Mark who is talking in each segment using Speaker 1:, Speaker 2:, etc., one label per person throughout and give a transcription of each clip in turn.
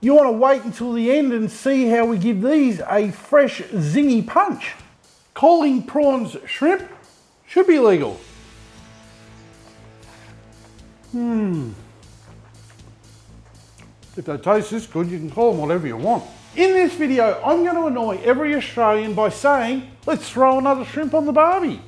Speaker 1: You want to wait until the end and see how we give these a fresh, zingy punch. Calling prawns shrimp should be legal. If they taste this good, you can call them whatever you want. In this video, I'm going to annoy every Australian by saying, let's throw another shrimp on the barbie.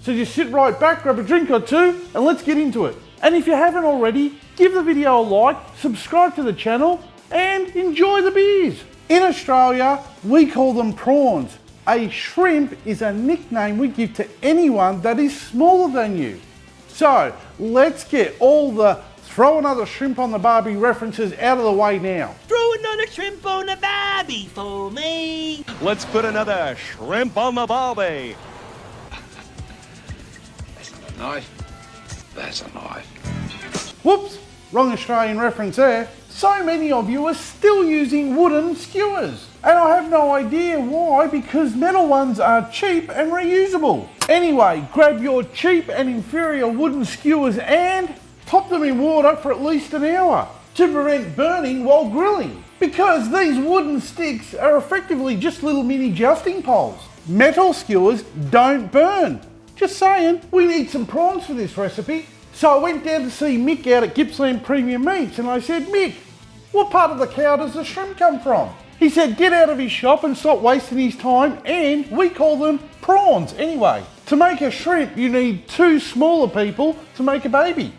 Speaker 1: So just sit right back, grab a drink or two, and let's get into it. And if you haven't already, give the video a like, subscribe to the channel, and enjoy the beers. In Australia, we call them prawns. A shrimp is a nickname we give to anyone that is smaller than you. So let's get all the throw another shrimp on the barbie references out of the way now.
Speaker 2: Throw another shrimp on the barbie for me.
Speaker 3: Let's put another shrimp on the barbie.
Speaker 4: That's not a knife. That's a knife.
Speaker 1: Whoops, wrong Australian reference there. So many of you are still using wooden skewers. And I have no idea why, because metal ones are cheap and reusable. Anyway, grab your cheap and inferior wooden skewers and pop them in water for at least an hour to prevent burning while grilling. Because these wooden sticks are effectively just little mini jousting poles. Metal skewers don't burn. Just saying, we need some prawns for this recipe. So I went down to see Mick out at Gippsland Premium Meats and I said, Mick, what part of the cow does the shrimp come from? He said, get out of his shop and stop wasting his time, and we call them prawns anyway. To make a shrimp, you need two smaller people to make a baby.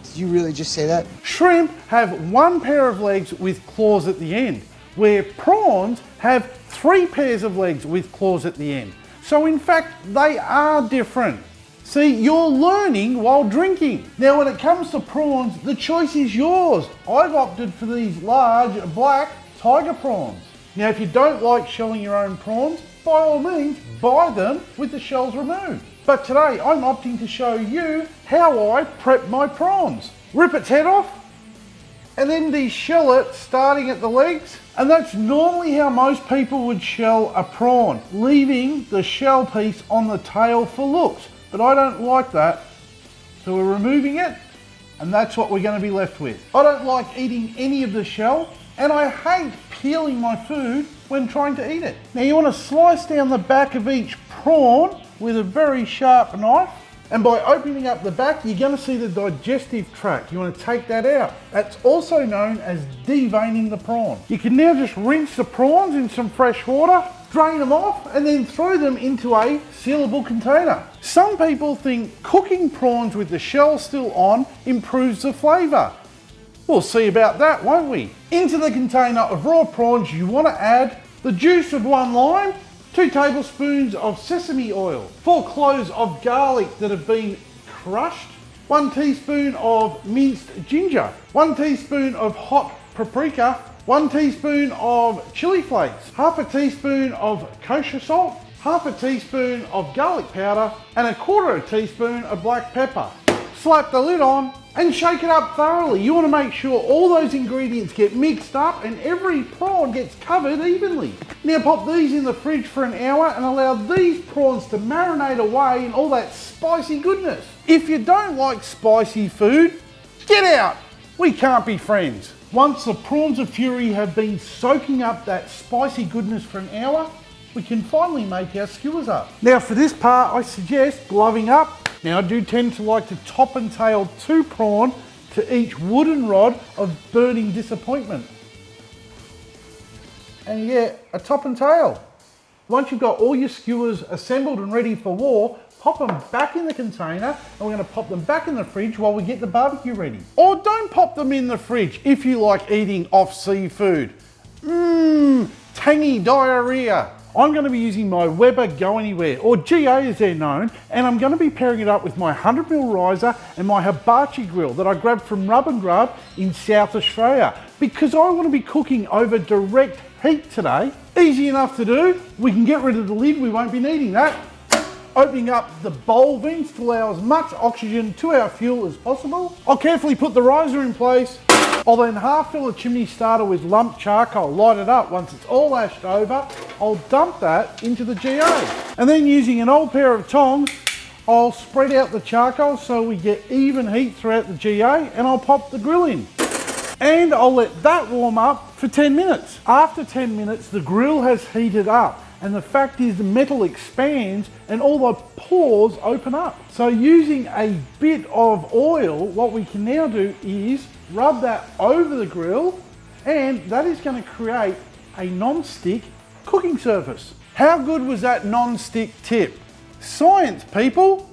Speaker 5: Did you really just say that?
Speaker 1: Shrimp have one pair of legs with claws at the end, where prawns have three pairs of legs with claws at the end. So in fact, they are different. See, you're learning while drinking. Now when it comes to prawns, the choice is yours. I've opted for these large black tiger prawns. Now if you don't like shelling your own prawns, by all means buy them with the shells removed. But today I'm opting to show you how I prep my prawns. Rip its head off and then de-shell it starting at the legs. And that's normally how most people would shell a prawn, leaving the shell piece on the tail for looks. But I don't like that. So we're removing it and that's what we're going to be left with. I don't like eating any of the shell. And I hate peeling my food when trying to eat it. Now you want to slice down the back of each prawn with a very sharp knife. And by opening up the back, you're going to see the digestive tract. You want to take that out. That's also known as deveining the prawn. You can now just rinse the prawns in some fresh water, drain them off, and then throw them into a sealable container. Some people think cooking prawns with the shell still on improves the flavour. We'll see about that, won't we? Into the container of raw prawns, you want to add the juice of 1 lime, 2 tablespoons of sesame oil, 4 cloves of garlic that have been crushed, 1 teaspoon of minced ginger, 1 teaspoon of hot paprika, 1 teaspoon of chilli flakes, half a teaspoon of kosher salt, half a teaspoon of garlic powder, and 1/4 teaspoon of black pepper. Slap the lid on and shake it up thoroughly. You want to make sure all those ingredients get mixed up and every prawn gets covered evenly. Now pop these in the fridge for an hour and allow these prawns to marinate away in all that spicy goodness. If you don't like spicy food, get out. We can't be friends. Once the prawns of fury have been soaking up that spicy goodness for an hour, we can finally make our skewers up. Now for this part, I suggest gloving up. Now I do tend to like to top and tail 2 prawn to each wooden rod of burning disappointment. And yeah, a top and tail. Once you've got all your skewers assembled and ready for war, pop them back in the container and we're going to pop them back in the fridge while we get the barbecue ready. Or don't pop them in the fridge if you like eating off seafood. Tangy diarrhea. I'm going to be using my Weber Go Anywhere, or GA as they're known, and I'm going to be pairing it up with my 100mm riser and my hibachi grill that I grabbed from Rub and Grub in South Australia, because I want to be cooking over direct heat today. Easy enough to do. We can get rid of the lid, we won't be needing that. Opening up the bowl vents to allow as much oxygen to our fuel as possible. I'll carefully put the riser in place. I'll then half fill the chimney starter with lumped charcoal, light it up. Once it's all ashed over, I'll dump that into the GA. And then using an old pair of tongs, I'll spread out the charcoal so we get even heat throughout the GA, and I'll pop the grill in. And I'll let that warm up for 10 minutes. After 10 minutes, the grill has heated up, and the fact is the metal expands and all the pores open up. So using a bit of oil, what we can now do is rub that over the grill, and that is going to create a non-stick cooking surface. How good was that non-stick tip? Science, people!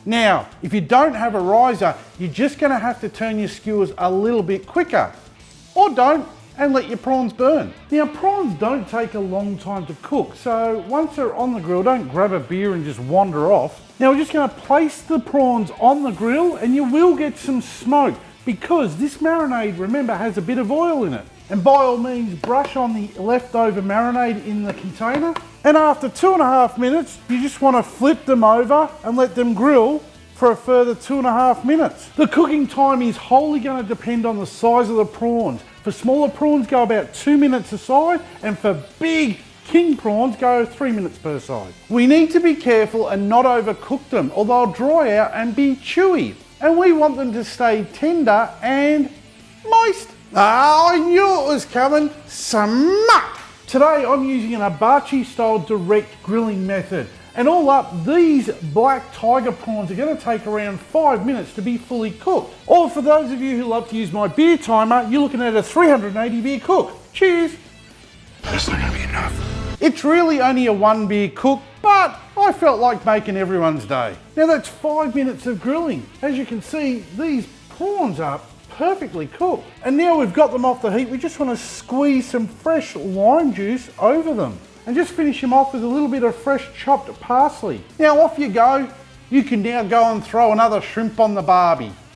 Speaker 1: Now, if you don't have a riser, you're just going to have to turn your skewers a little bit quicker. Or don't, and let your prawns burn. Now, prawns don't take a long time to cook, so once they're on the grill, don't grab a beer and just wander off. Now, we're just going to place the prawns on the grill, and you will get some smoke because this marinade, remember, has a bit of oil in it. And by all means, brush on the leftover marinade in the container. And after 2.5 minutes, you just want to flip them over and let them grill for a further 2.5 minutes. The cooking time is wholly going to depend on the size of the prawns. For smaller prawns, go about 2 minutes a side, and for big king prawns, go 3 minutes per side. We need to be careful and not overcook them, or they'll dry out and be chewy. And we want them to stay tender and moist. Oh, I knew it was coming. Smack! Today I'm using an hibachi style direct grilling method. And all up, these black tiger prawns are going to take around 5 minutes to be fully cooked. Or for those of you who love to use my beer timer, you're looking at a 380 beer cook. Cheers!
Speaker 4: That's not gonna be enough.
Speaker 1: It's really only a 1 beer cook, but I felt like making everyone's day. Now that's 5 minutes of grilling. As you can see, these prawns are perfectly cooked. And now we've got them off the heat, we just want to squeeze some fresh lime juice over them. And just finish them off with a little bit of fresh chopped parsley. Now off you go. You can now go and throw another shrimp on the barbie.